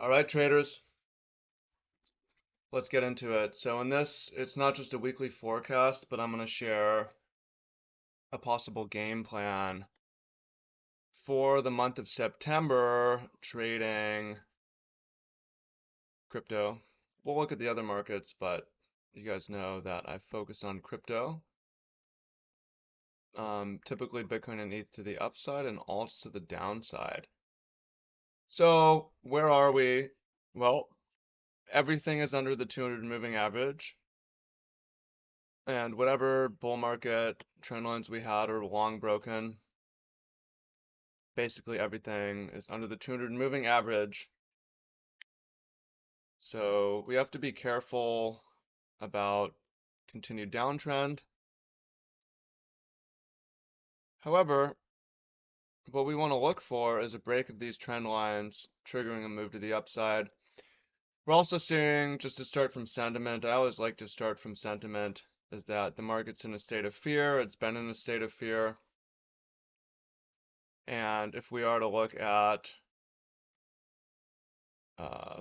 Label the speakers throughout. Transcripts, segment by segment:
Speaker 1: All right, traders, let's get into it. So in this, it's not just a weekly forecast, but I'm going to share a possible game plan for the month of September trading crypto. We'll look at the other markets, but you guys know that I focus on crypto. Typically Bitcoin and ETH to the upside and alts to the downside. So where are we? Well, everything is under the 200 moving average. And whatever bull market trend lines we had are long broken. Basically everything is under the 200 moving average. So we have to be careful about continued downtrend. However, what we want to look for is a break of these trend lines, triggering a move to the upside. We're also seeing, just to start from sentiment, I always like to start from sentiment, is that the market's in a state of fear. It's been in a state of fear. And if we are to look at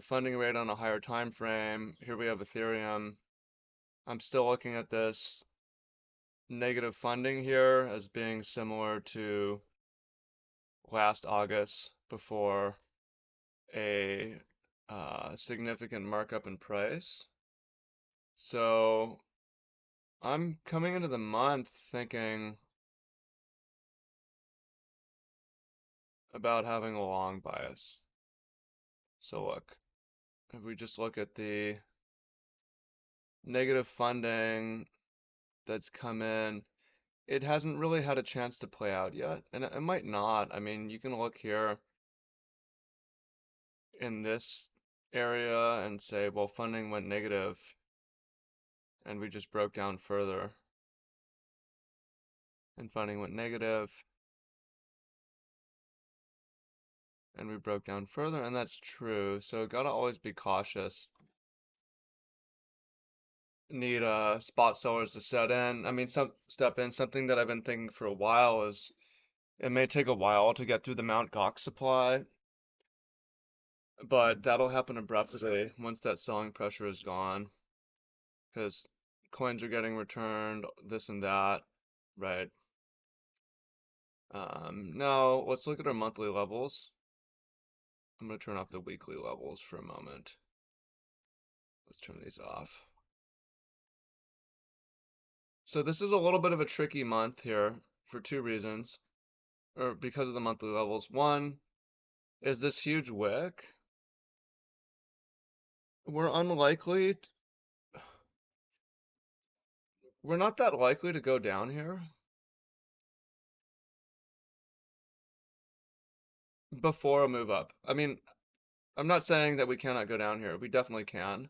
Speaker 1: funding rate on a higher time frame, here we have Ethereum. I'm still looking at this negative funding here as being similar to last August before a significant markup in price. So I'm coming into the month thinking about having a long bias. So look, if we just look at the negative funding that's come in, it hasn't really had a chance to play out yet, and it might not. I mean, you can look here in this area and say, well, funding went negative, and we just broke down further, and funding went negative, and we broke down further, and that's true. So gotta always be cautious. Need spot sellers to set in. I mean, some step in. Something that I've been thinking for a while is it may take a while to get through the Mount Gox supply, but that'll happen abruptly once that selling pressure is gone, because coins are getting returned, this and that, right? Now let's look at our monthly levels. I'm going to turn off the weekly levels for a moment. Let's turn these off. So this is a little bit of a tricky month here for two reasons, or because of the monthly levels. One is this huge wick. We're unlikely, we're not that likely to go down here before a move up. I mean, I'm not saying that we cannot go down here. We definitely can.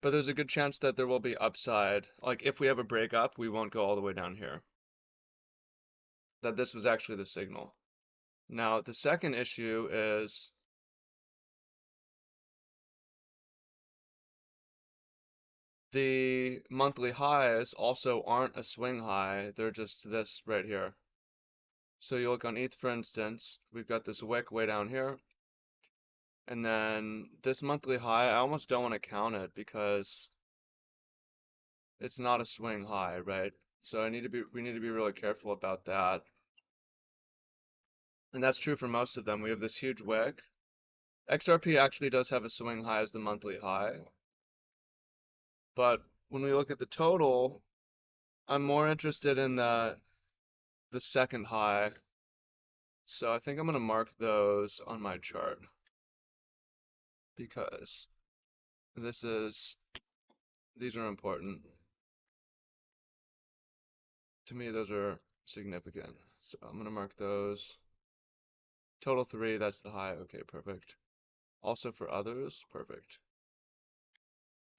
Speaker 1: But there's a good chance that there will be upside. Like if we have a breakup, we won't go all the way down here. That this was actually the signal. Now, the second issue is the monthly highs also aren't a swing high. They're just this right here. So you look on ETH, for instance, we've got this wick way down here. And then this monthly high, I almost don't want to count it because it's not a swing high, right? So we need to be really careful about that. And that's true for most of them. We have this huge wick. XRP actually does have a swing high as the monthly high. But when we look at the total, I'm more interested in the second high. So I think I'm gonna mark those on my chart because these are important. To me, those are significant. So I'm gonna mark those. Total 3, that's the high. Okay, perfect. Also for others, perfect.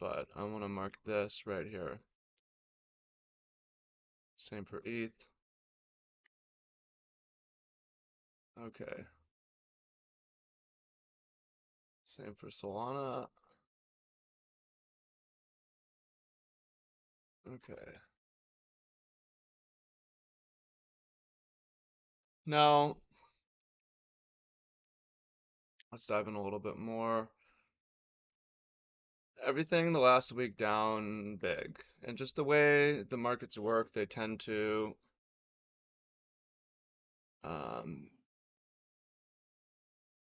Speaker 1: But I want to mark this right here. Same for ETH. Okay. Same for Solana. Okay. Now, let's dive in a little bit more. everything the last week down big. And just the way the markets work, um,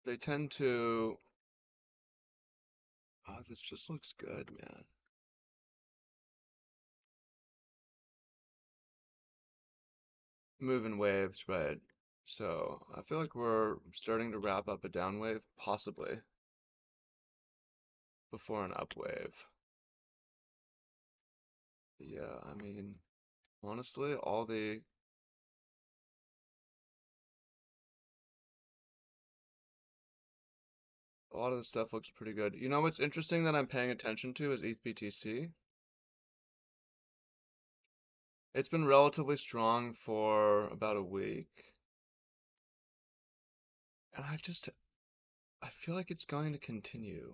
Speaker 1: they tend to, oh, this just looks good, man. Move in waves, right? So I feel like we're starting to wrap up a down wave, possibly before an up wave. Yeah, I mean, honestly, a lot of the stuff looks pretty good. You know what's interesting that I'm paying attention to is ETH BTC. It's been relatively strong for about a week, and I feel like it's going to continue.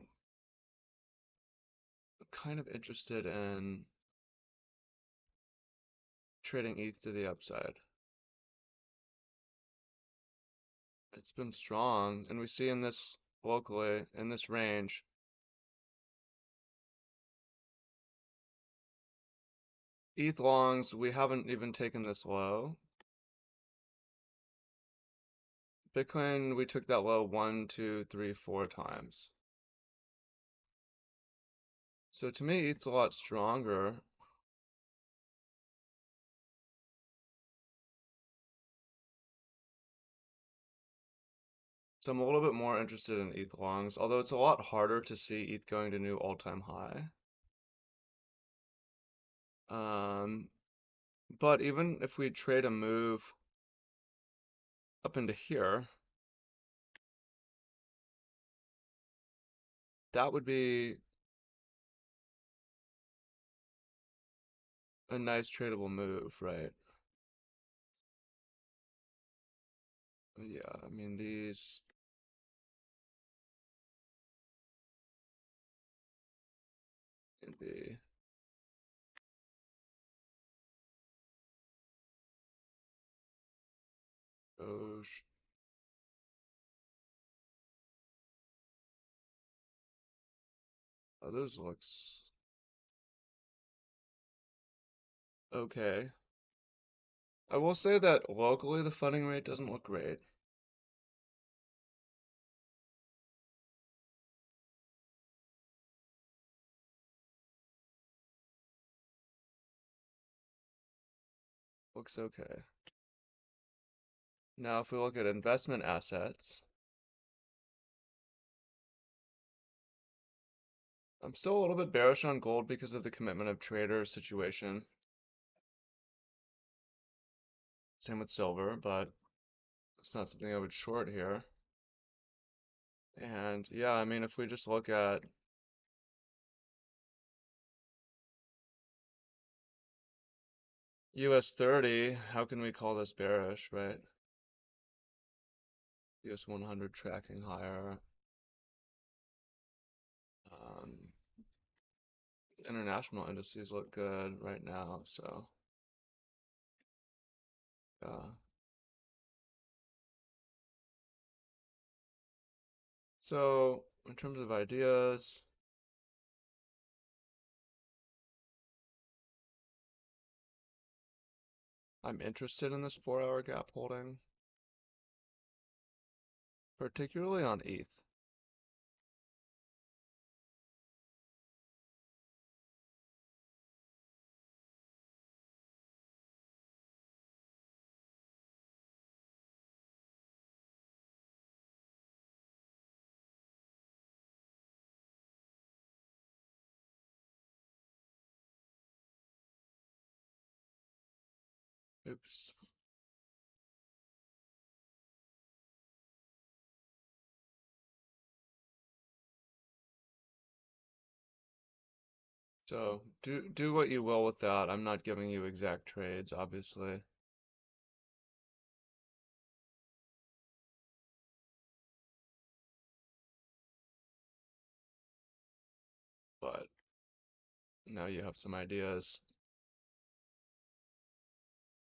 Speaker 1: I'm kind of interested in trading ETH to the upside. It's been strong, and we see in this locally, in this range, ETH longs, we haven't even taken this low. Bitcoin, we took that low one, two, three, four times. So to me, ETH's a lot stronger. So I'm a little bit more interested in ETH longs, although it's a lot harder to see ETH going to new all-time high. Um, but even if we trade a move up into here, that would be a nice tradable move, right? Yeah, I mean these can be oh, others looks okay. I will say that locally the funding rate doesn't look great. Looks okay. Now if we look at investment assets, I'm still a little bit bearish on gold because of the commitment of trader situation. Same with silver, but it's not something I would short here. And yeah, I mean, if we just look at US 30, how can we call this bearish, right? US 100 tracking higher. Um, International indices look good right now, so yeah. So in terms of ideas, I'm interested in this 4-hour gap holding, particularly on ETH. Oops. So do what you will with that. I'm not giving you exact trades, obviously, but now you have some ideas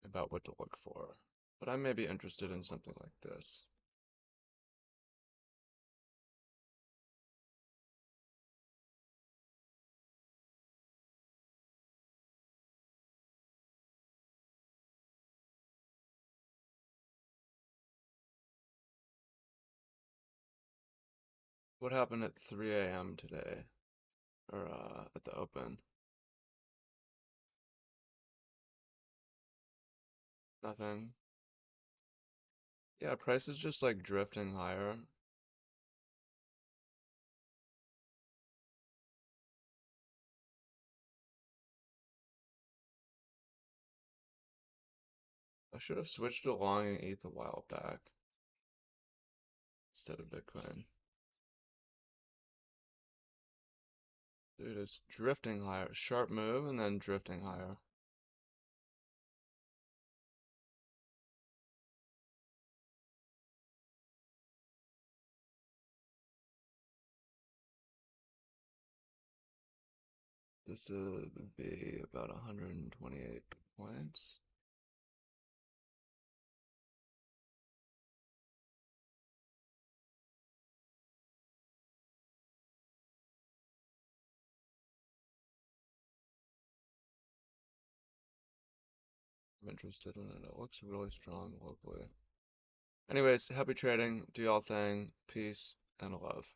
Speaker 1: about what to look for. But I may be interested in something like this. What happened at 3 a.m. today? Or at the open? Nothing. Yeah, price is just like drifting higher. I should have switched to long and ETH a while back instead of Bitcoin. Dude, it's drifting higher. Sharp move and then drifting higher. This would be about 128 points. I'm interested in it. It looks really strong locally. Anyways, happy trading. Do y'all thing. Peace and love.